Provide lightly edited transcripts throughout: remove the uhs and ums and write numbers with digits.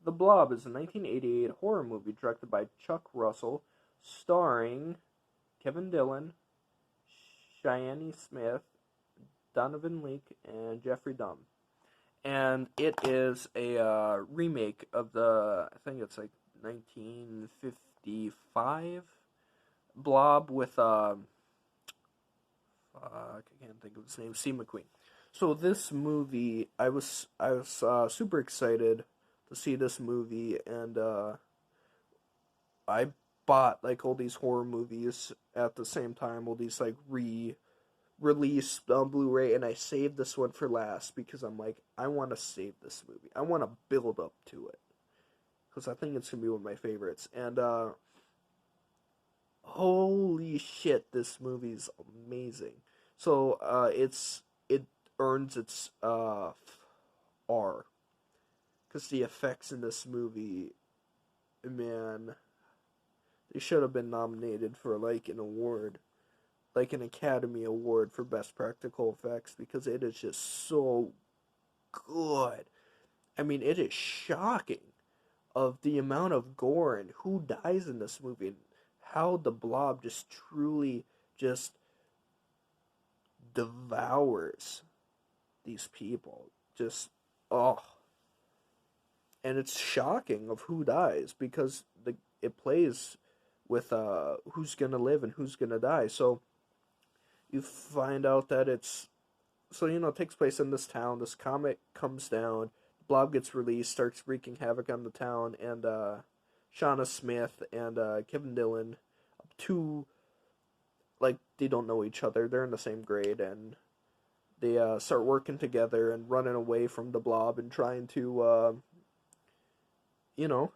The Blob is a 1988 horror movie directed by Chuck Russell, starring Kevin Dillon, Cheyenne Smith, Donovan Leake, and Jeffrey Dunn. And it is a remake of the, I think it's like 1955 Blob with, I can't think of his name, Steve McQueen. So this movie, I was super excited to see this movie, and I bought like all these horror movies at the same time, all these like re-released on Blu-ray, and I saved this one for last because I'm like, I want to save this movie. I want to build up to it because I think it's gonna be one of my favorites. And holy shit, this movie's amazing. So it earns its R because the effects in this movie, man, they should have been nominated for like an award, like an Academy Award for Best Practical Effects, because it is just so good. I mean, it is shocking of the amount of gore and who dies in this movie and how the Blob just truly just devours these people. Just, oh. And it's shocking of who dies because it plays with who's gonna live and who's gonna die. So you find out that it takes place in this town. This comet comes down, Blob gets released, starts wreaking havoc on the town, and Shauna Smith and Kevin Dillon, two, like, they don't know each other. They're in the same grade, and they start working together and running away from the Blob and trying to, you know,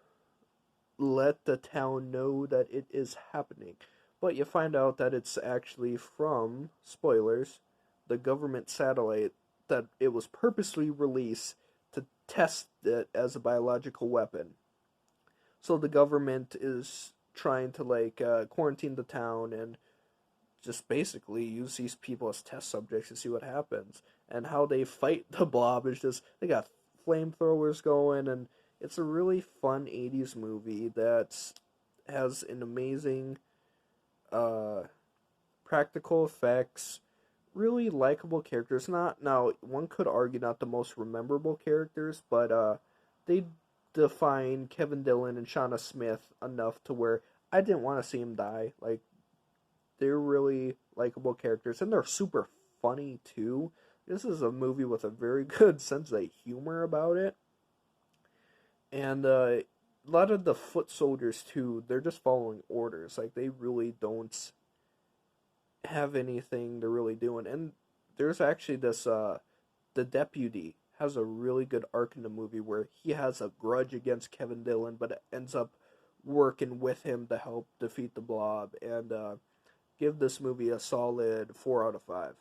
let the town know that it is happening. But you find out that it's actually from, spoilers, the government satellite, that it was purposely released to test it as a biological weapon. So the government is trying to, like, quarantine the town and just basically use these people as test subjects to see what happens. And how they fight the Blob is just, they got flamethrowers going, and it's a really fun 80s movie that has an amazing practical effects, really likable characters. Not, now, one could argue not the most memorable characters, but they define Kevin Dillon and Shauna Smith enough to where I didn't want to see him die. Like, they're really likable characters, and they're super funny too. This is a movie with a very good sense of humor about it. And a lot of the foot soldiers too, they're just following orders. Like, they really don't have anything they're really doing. And there's actually this the deputy has a really good arc in the movie where he has a grudge against Kevin Dillon, but ends up working with him to help defeat the Blob, and give this movie a solid 4 out of 5.